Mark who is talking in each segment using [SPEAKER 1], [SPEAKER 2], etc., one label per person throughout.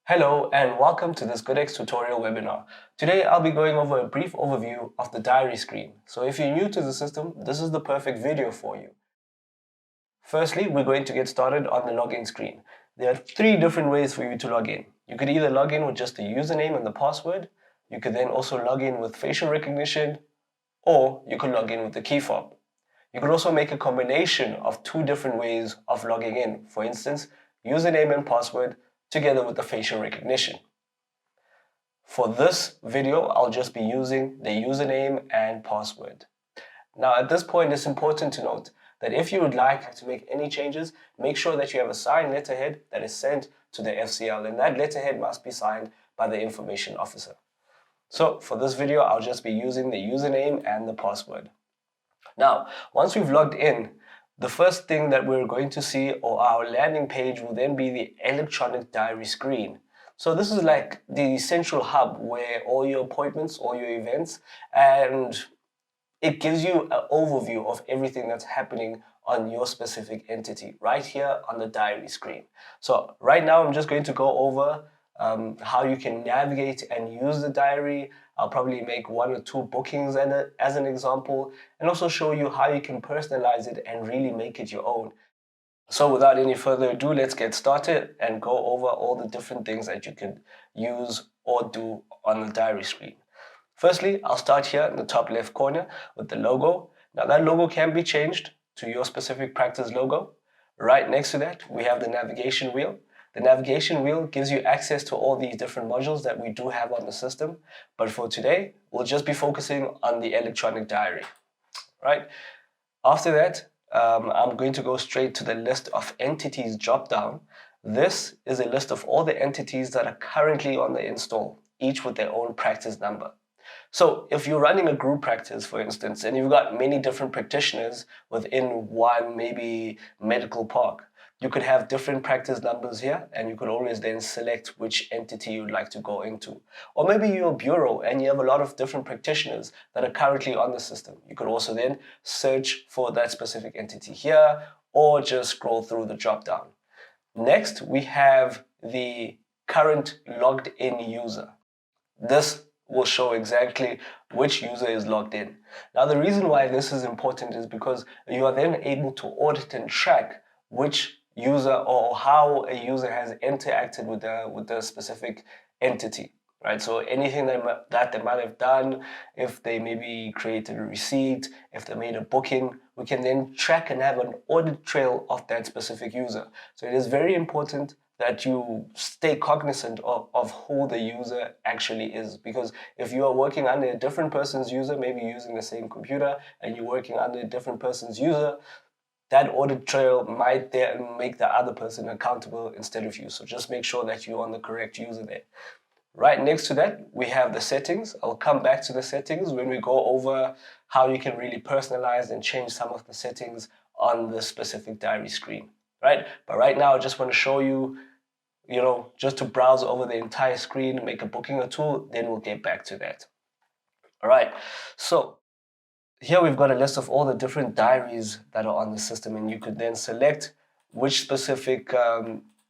[SPEAKER 1] Hello and welcome to this GoodX tutorial webinar. Today I'll be going over a brief overview of the diary screen. So if you're new to the system, this is the perfect video for you. Firstly, we're going to get started on the login screen. There are three different ways for you to log in. You could either log in with just the username and the password. You could then also log in with facial recognition, or you could log in with the key fob. You could also make a combination of two different ways of logging in. For instance, username and password together with the facial recognition. For this video, I'll just be using the username and password. Now, at this point, it's important to note that if you would like to make any changes, make sure that you have a signed letterhead that is sent to the FCL, and that letterhead must be signed by the information officer. So for this video, I'll just be using the username and the password. Now, once we've logged in, the first thing that we're going to see, or our landing page, will then be the electronic diary screen. So this is like the central hub where all your appointments, all your events, and it gives you an overview of everything that's happening on your specific entity right here on the diary screen. So right now I'm just going to go over how you can navigate and use the diary. I'll probably make one or two bookings as an example, and also show you how you can personalize it and really make it your own. So without any further ado, let's get started and go over all the different things that you can use or do on the diary screen. Firstly, I'll start here in the top left corner with the logo. Now that logo can be changed to your specific practice logo. Right next to that, we have the navigation wheel. The navigation wheel gives you access to all these different modules that we do have on the system. But for today, we'll just be focusing on the electronic diary, right? After that, I'm going to go straight to the list of entities drop down. This is a list of all the entities that are currently on the install, each with their own practice number. So if you're running a group practice, for instance, and you've got many different practitioners within one maybe medical park, you could have different practice numbers here, and you could always then select which entity you'd like to go into. Or maybe you're a bureau and you have a lot of different practitioners that are currently on the system. You could also then search for that specific entity here, or just scroll through the drop down. Next, we have the current logged in user. This will show exactly which user is logged in. Now, the reason why this is important is because you are then able to audit and track which user or how a user has interacted with the specific entity, right? So anything that they might have done, if they maybe created a receipt, if they made a booking, we can then track and have an audit trail of that specific user. So it is very important that you stay cognizant of who the user actually is. Because if you are working under a different person's user, maybe using the same computer, and you're working under a different person's user, that audit trail might then make the other person accountable instead of you. So just make sure that you're on the correct user there. Right next to that, we have the settings. I'll come back to the settings when we go over how you can really personalize and change some of the settings on the specific diary screen, right? But right now, I just want to show you, just to browse over the entire screen, make a booking or two, then we'll get back to that. All right, so here we've got a list of all the different diaries that are on the system, and you could then select which specific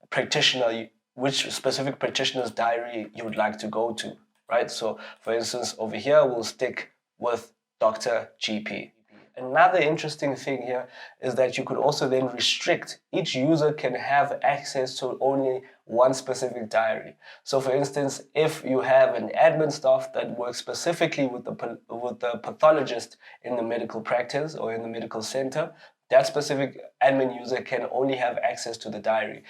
[SPEAKER 1] practitioner's diary you would like to go to, right? So for instance, over here, we'll stick with Dr. GP. Another interesting thing here is that you could also then restrict, each user can have access to only one specific diary. So for instance, if you have an admin staff that works specifically with the pathologist in the medical practice or in the medical center, that specific admin user can only have access to the diary,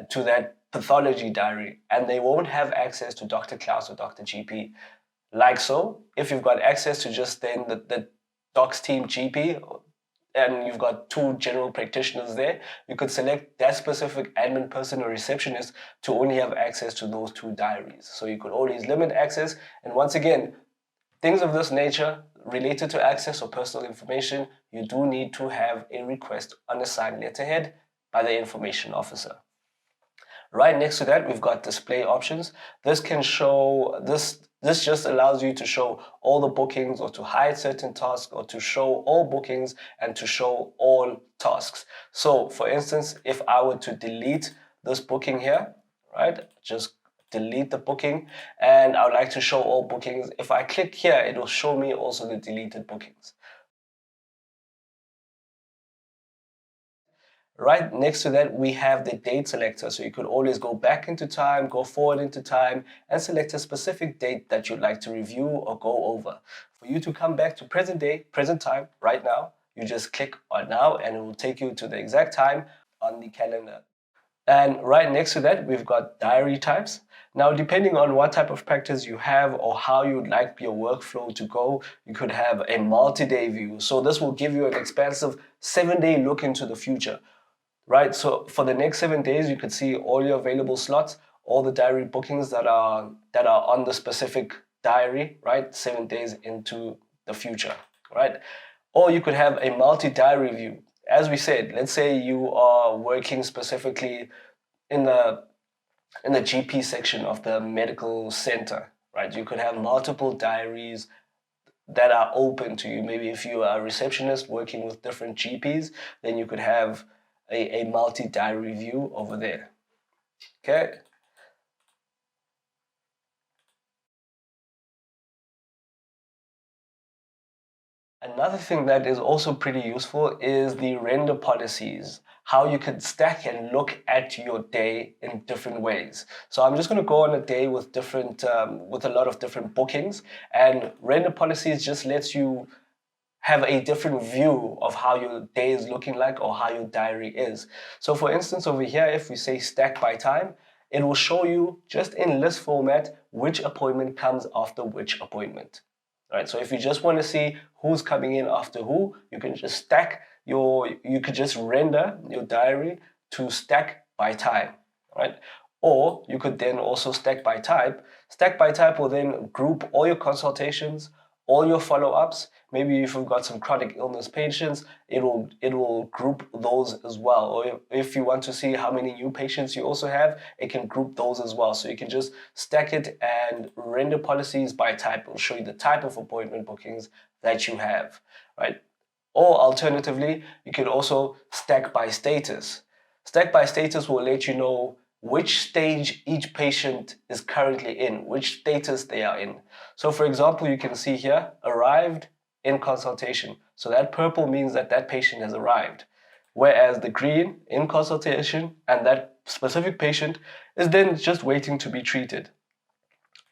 [SPEAKER 1] to that pathology diary, and they won't have access to Dr. Klaus or Dr. GP. Like so, if you've got access to just then the Docs team GP, and you've got two general practitioners there, you could select that specific admin person or receptionist to only have access to those two diaries. So you could always limit access. And once again, things of this nature related to access or personal information, you do need to have a request on a signed letterhead by the information officer. Right next to that, we've got display options. This just allows you to show all the bookings, or to hide certain tasks, or to show all bookings and to show all tasks. So for instance, if I were to delete this booking here, right, just delete the booking, and I would like to show all bookings. If I click here, it will show me also the deleted bookings. Right next to that, we have the date selector. So you could always go back into time, go forward into time, and select a specific date that you'd like to review or go over. For you to come back to present day, present time, right now, you just click on now and it will take you to the exact time on the calendar. And right next to that, we've got diary types. Now, depending on what type of practice you have or how you'd like your workflow to go, you could have a multi-day view. So this will give you an expansive 7-day look into the future, right? So for the next 7 days, you could see all your available slots, all the diary bookings that are on the specific diary, right? 7 days into the future, right? Or you could have a multi-diary view. As we said, let's say you are working specifically in the GP section of the medical center, right? You could have multiple diaries that are open to you. Maybe if you are a receptionist working with different GPs, then you could have a multi-diary view over there. Okay. Another thing that is also pretty useful is the render policies, how you can stack and look at your day in different ways. So I'm just going to go on a day with with a lot of different bookings, and render policies just lets you have a different view of how your day is looking like or how your diary is. So for instance, over here, if we say stack by time, it will show you just in list format which appointment comes after which appointment. Right, so if you just want to see who's coming in after who, you can just you could just render your diary to stack by time, right? Or you could then also stack by type. Stack by type will then group all your consultations, all your follow-ups. Maybe if you've got some chronic illness patients, it will group those as well. Or if you want to see how many new patients you also have, it can group those as well. So you can just stack it and render policies by type. It will show you the type of appointment bookings that you have, right? Or alternatively, you can also stack by status. Stack by status will let you know which stage each patient is currently in, which status they are in. So for example, you can see here, arrived in consultation. So that purple means that that patient has arrived. Whereas the green in consultation and that specific patient is then just waiting to be treated.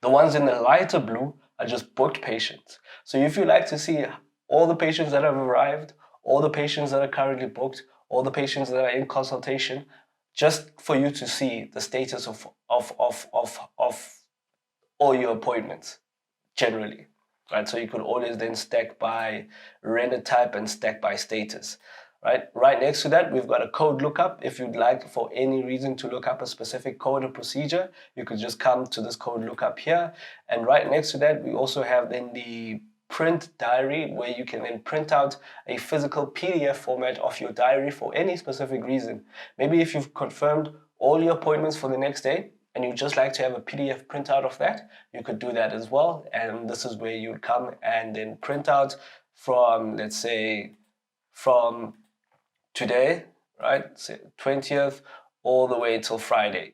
[SPEAKER 1] The ones in the lighter blue are just booked patients. So if you like to see all the patients that have arrived, all the patients that are currently booked, all the patients that are in consultation, just for you to see the status of all your appointments generally, right? So you could always then stack by render type and stack by status, right? Right next to that, we've got a code lookup. If you'd like for any reason to look up a specific code or procedure, you could just come to this code lookup here. And right next to that, we also have then the print diary, where you can then print out a physical PDF format of your diary for any specific reason. Maybe if you've confirmed all your appointments for the next day and you just like to have a PDF printout of that, you could do that as well. And this is where you would come and then print out from, let's say, from today, right, say 20th, all the way till Friday.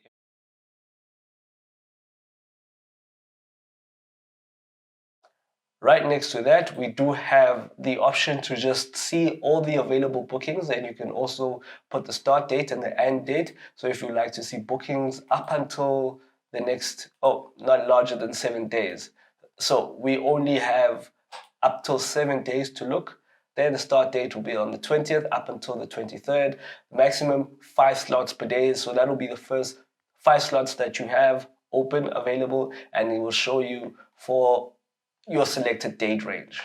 [SPEAKER 1] Right next to that, we do have the option to just see all the available bookings, and you can also put the start date and the end date. So if you like to see bookings up until the next, not larger than 7 days. So we only have up till 7 days to look. Then the start date will be on the 20th up until the 23rd. Maximum 5 slots per day. So that will be the first 5 slots that you have open, available, and it will show you for your selected date range.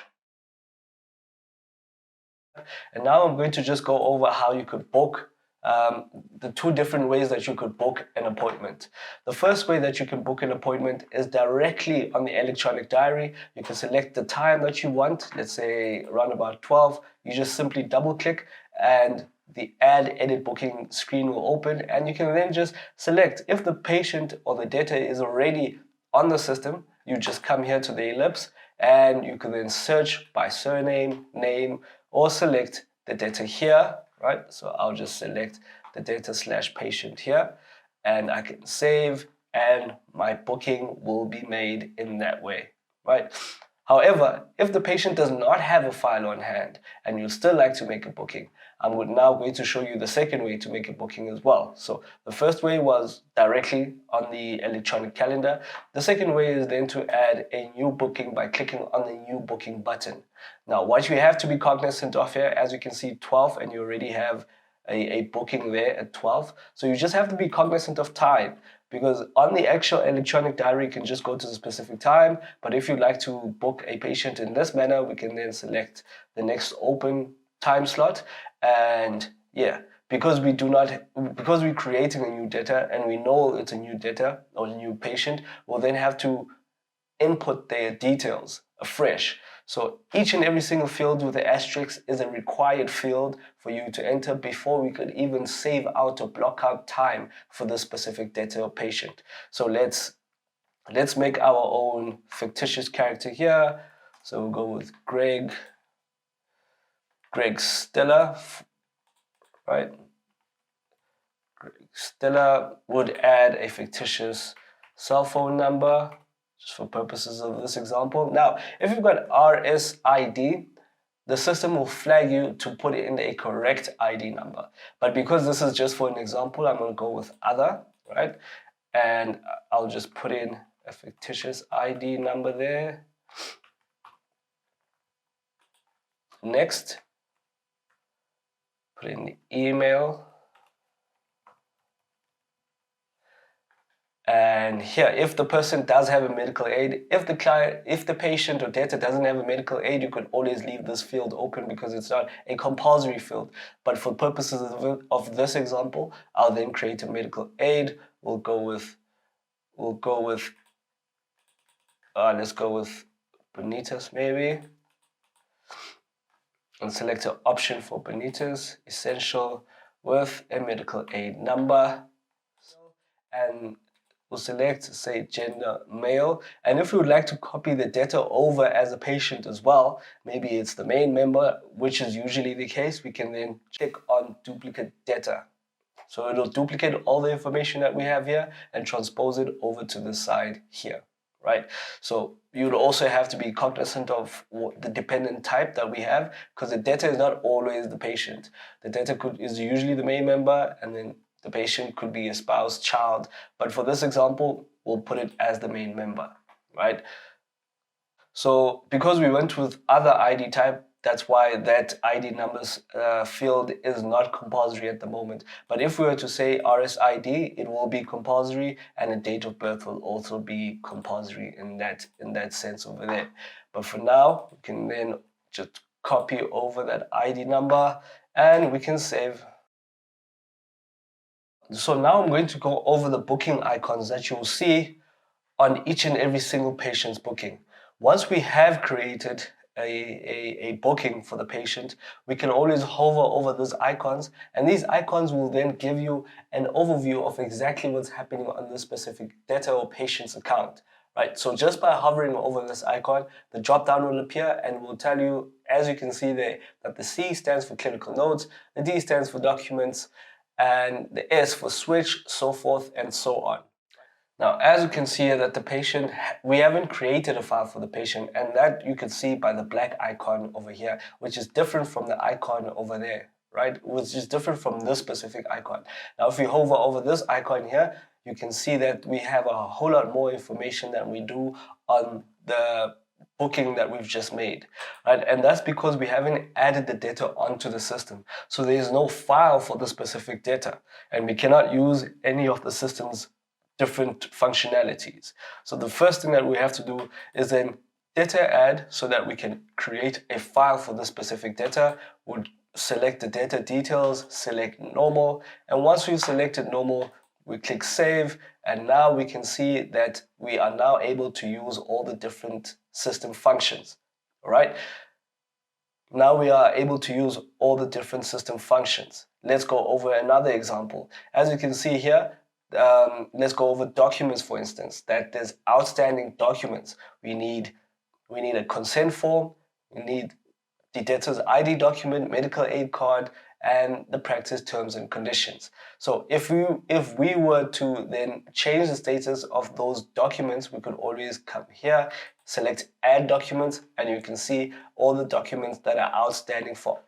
[SPEAKER 1] And now I'm going to just go over how you could book the 2 different ways that you could book an appointment. The first way that you can book an appointment is directly on the electronic diary. You can select the time that you want, let's say around about 12. You just simply double click and the add edit booking screen will open, and you can then just select if the patient or the debtor is already on the system. You just come here to the ellipse and you can then search by surname, name, or select the debtor here, right? So I'll just select the debtor/patient here, and I can save and my booking will be made in that way, right? However, if the patient does not have a file on hand and you still like to make a booking, I'm now going to show you the second way to make a booking as well. So the first way was directly on the electronic calendar. The second way is then to add a new booking by clicking on the new booking button. Now, what you have to be cognizant of here, as you can see 12, and you already have a booking there at 12. So you just have to be cognizant of time, because on the actual electronic diary, you can just go to the specific time. But if you'd like to book a patient in this manner, we can then select the next open time slot. And yeah, because we're creating a new debtor and we know it's a new debtor or a new patient, we'll then have to input their details afresh. So each and every single field with the asterisk is a required field for you to enter before we could even save out or block out time for this specific debtor or patient. So let's make our own fictitious character here. So we'll go with Greg Stiller, right? Greg Stiller would add a fictitious cell phone number, just for purposes of this example. Now, if you've got RSID, the system will flag you to put in a correct ID number. But because this is just for an example, I'm going to go with other, right? And I'll just put in a fictitious ID number there. Next, put in the email. And here, if the person does have a medical aid, if the patient or debtor doesn't have a medical aid, you could always leave this field open because it's not a compulsory field. But for purposes of this example, I'll then create a medical aid. Let's go with Benitez maybe. And select an option for Benitez, essential, with a medical aid number. And we'll select, say, gender male. And if we would like to copy the debtor over as a patient as well, maybe it's the main member, which is usually the case, we can then click on duplicate debtor. So it'll duplicate all the information that we have here and transpose it over to the side here, right? So you'd also have to be cognizant of the dependent type that we have, because the debtor is not always the patient. The debtor is usually the main member, and then the patient could be a spouse, child. But for this example, we'll put it as the main member, right? So because we went with other ID type, that's why that ID numbers field is not compulsory at the moment. But if we were to say RSID, it will be compulsory, and a date of birth will also be compulsory in that sense over there. But for now, we can then just copy over that ID number and we can save. So now I'm going to go over the booking icons that you'll see on each and every single patient's booking. Once we have created a booking for the patient, we can always hover over those icons, and these icons will then give you an overview of exactly what's happening on this specific debtor or patient's account. Right, so just by hovering over this icon, the drop down will appear and will tell you, as you can see there, that the C stands for clinical notes, the D stands for documents, and the S for switch, so forth and so on. Now, as you can see here, that the patient, we haven't created a file for the patient, and that you can see by the black icon over here, which is different from the icon over there, right? Which is different from this specific icon. Now, if we hover over this icon here, you can see that we have a whole lot more information than we do on the booking that we've just made, right? And that's because we haven't added the debtor onto the system. So there is no file for the specific debtor, and we cannot use any of the system's different functionalities. So the first thing that we have to do is then debtor add, so that we can create a file for the specific debtor. We'll select the debtor details, select normal, and once we've selected normal, we click save, and now we can see that we are now able to use all the different system functions. All right. Now we are able to use all the different system functions. Let's go over another example. As you can see here, let's go over documents, for instance, that there's outstanding documents. We need a consent form, we need the debtor's ID document, medical aid card, and the practice terms and conditions. So if we were to then change the status of those documents, we could always come here, select add documents, and you can see all the documents that are outstanding for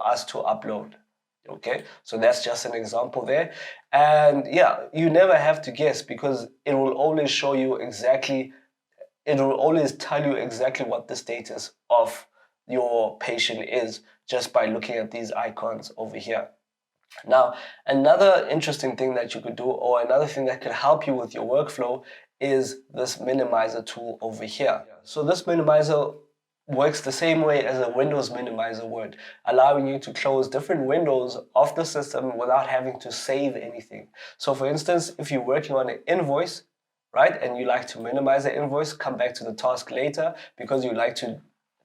[SPEAKER 1] us to upload. Okay, so that's just an example there. And yeah, you never have to guess, because it will always show you exactly, it will always tell you exactly what the status of your patient is just by looking at these icons over here. Now, another interesting thing that you could do, or another thing that could help you with your workflow, is this minimizer tool over here. So this minimizer works the same way as a Windows minimizer would, allowing you to close different windows of the system without having to save anything. So for instance, if you're working on an invoice, right, and you like to minimize the invoice, come back to the task later because you like to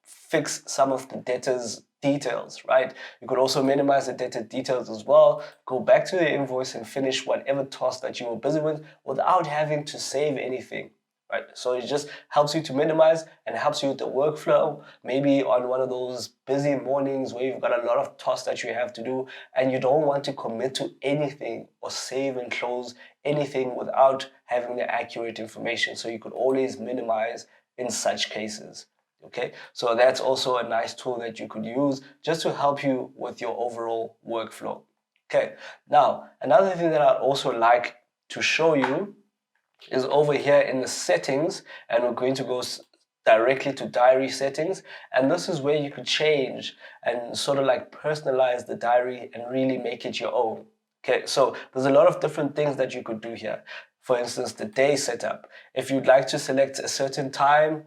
[SPEAKER 1] fix some of the debtor's details, right? You could also minimize the debtor details as well, go back to the invoice and finish whatever task that you were busy with without having to save anything. Right. So it just helps you to minimize and helps you with the workflow. Maybe on one of those busy mornings where you've got a lot of tasks that you have to do and you don't want to commit to anything or save and close anything without having the accurate information. So you could always minimize in such cases. Okay, so that's also a nice tool that you could use just to help you with your overall workflow. Okay, now another thing that I'd also like to show you is over here in the settings, and we're going to go directly to diary settings, and this is where you could change and sort of like personalize the diary and really make it your own. Okay, so there's a lot of different things that you could do here. For instance, the day setup. If you'd like to select a certain time,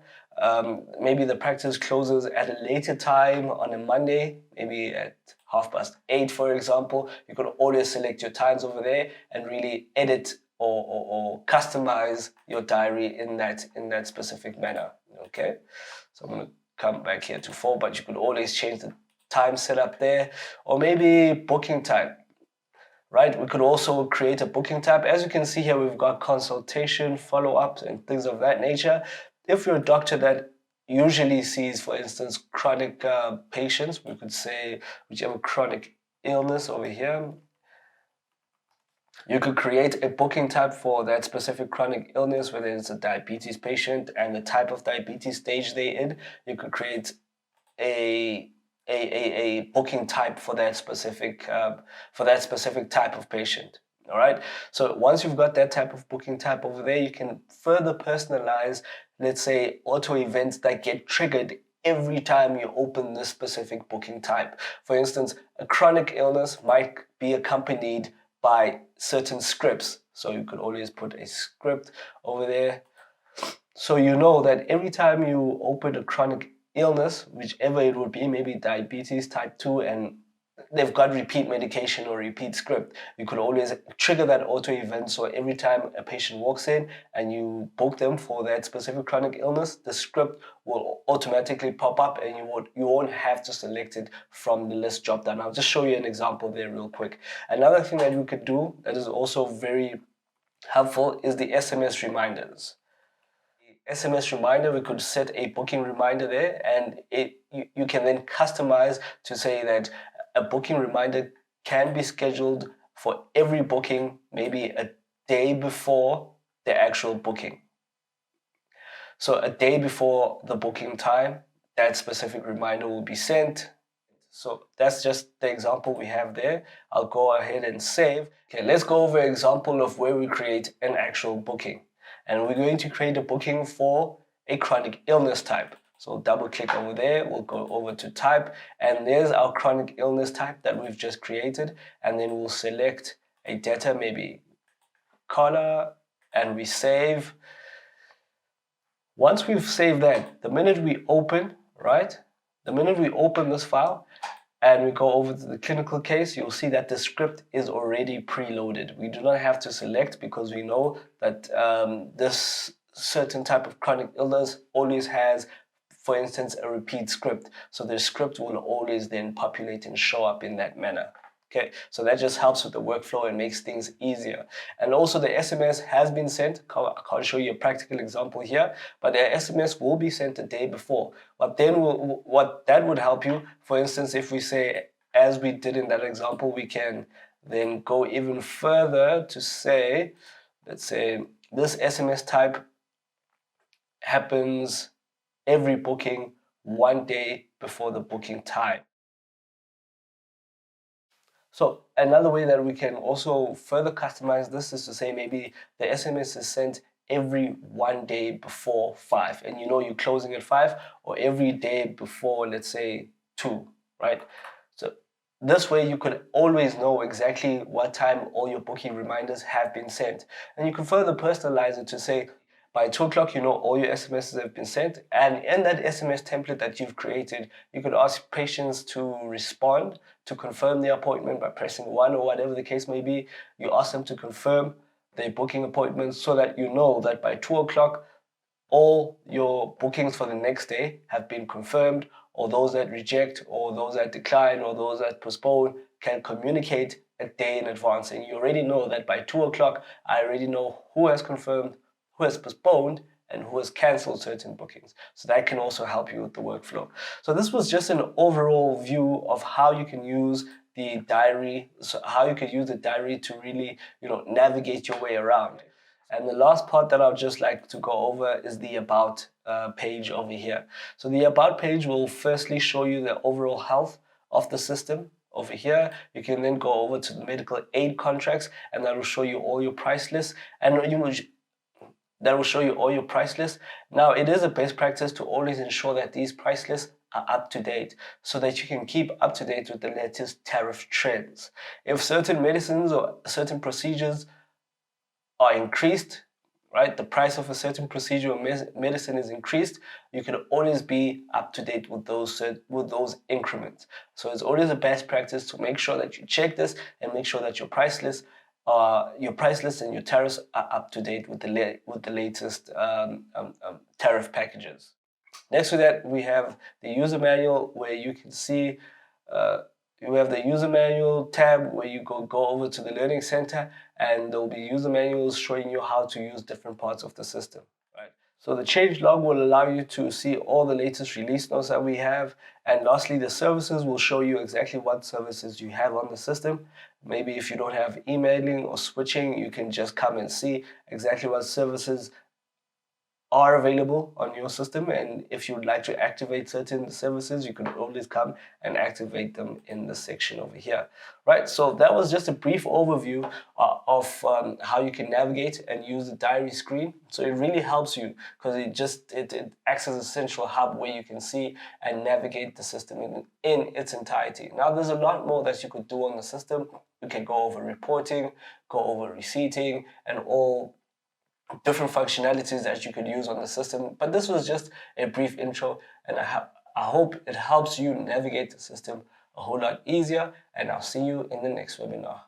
[SPEAKER 1] maybe the practice closes at a later time on a Monday, maybe at 8:30, for example, you could always select your times over there and really edit or customize your diary in that specific manner. Okay, so I'm going to come back here to 4, but you could always change the time setup there, or maybe booking time. Right, we could also create a booking tab. As you can see here, we've got consultation, follow-ups, and things of that nature. If you're a doctor that usually sees, for instance, chronic patients, we could say whichever chronic illness over here, you could create a booking tab for that specific chronic illness, whether it's a diabetes patient and the type of diabetes stage they're in. You could create a booking type for that specific type of patient. All right. So once you've got that type of booking type over there, you can further personalize, let's say, auto events that get triggered every time you open this specific booking type. For instance, a chronic illness might be accompanied by certain scripts. So you could always put a script over there. So you know that every time you open a chronic illness, whichever it would be, maybe diabetes type 2, and they've got repeat medication or repeat script, you could always trigger that auto event. So every time a patient walks in and you book them for that specific chronic illness, the script will automatically pop up and you won't have to select it from the list drop down. I'll just show you an example there real quick. Another thing that you could do that is also very helpful is the SMS reminders. SMS reminder, we could set a booking reminder there, and you can then customize to say that a booking reminder can be scheduled for every booking, maybe a day before the actual booking. So a day before the booking time, that specific reminder will be sent. So that's just the example we have there. I'll go ahead and save. Okay, let's go over an example of where we create an actual booking. And we're going to create a booking for a chronic illness type. So double click over there, we'll go over to type, and there's our chronic illness type that we've just created. And then we'll select a debtor, maybe color, and we save. Once we've saved that, the minute we open, right? The minute we open this file and we go over to the clinical case, you'll see that the script is already preloaded. We do not have to select because we know that this certain type of chronic illness always has, for instance, a repeat script. So the script will always then populate and show up in that manner. Okay, so that just helps with the workflow and makes things easier. And also the SMS has been sent. I can't show you a practical example here, but the SMS will be sent the day before. But then what that would help you, for instance, if we say as we did in that example, we can then go even further to say, let's say this SMS type happens every booking 1 day before the booking time. So another way that we can also further customize this is to say maybe the SMS is sent every 1 day before 5, and you know you're closing at 5, or every day before, let's say, 2, right? So this way you could always know exactly what time all your booking reminders have been sent. And you can further personalize it to say, by 2 o'clock, you know all your SMSs have been sent. And in that SMS template that you've created, you could ask patients to respond to confirm the appointment by pressing 1 or whatever the case may be. You ask them to confirm their booking appointments so that you know that by 2 o'clock, all your bookings for the next day have been confirmed, or those that reject, or those that decline, or those that postpone can communicate a day in advance. And you already know that by 2 o'clock, I already know who has confirmed, who has postponed, and who has cancelled certain bookings. So that can also help you with the workflow. So this was just an overall view of how you can use the diary, so how you can use the diary to really, navigate your way around. And the last part that I'd just like to go over is the About page over here. So the About page will firstly show you the overall health of the system. Over here, you can then go over to the medical aid contracts, and that will show you all your price lists. And that will show you all your price lists. Now, it is a best practice to always ensure that these price lists are up to date so that you can keep up to date with the latest tariff trends. If certain medicines or certain procedures are increased, right? The price of a certain procedure or medicine is increased, you can always be up to date with those increments. So it's always a best practice to make sure that you check this and make sure that your price list and your tariffs are up to date with the latest tariff packages. Next to that, we have the user manual, where you can see you have the user manual tab where you go over to the learning center, and there'll be user manuals showing you how to use different parts of the system. Right. So the change log will allow you to see all the latest release notes that we have. And lastly, the services will show you exactly what services you have on the system. Maybe if you don't have emailing or switching, you can just come and see exactly what services are available on your system, and if you would like to activate certain services, you can always come and activate them in the section over here. Right, so that was just a brief overview of how you can navigate and use the diary screen. So it really helps you because it acts as a central hub where you can see and navigate the system in its entirety. Now, there's a lot more that you could do on the system. You can go over reporting, go over receipting, and all different functionalities that you could use on the system. But this was just a brief intro, and I hope it helps you navigate the system a whole lot easier, and I'll see you in the next webinar.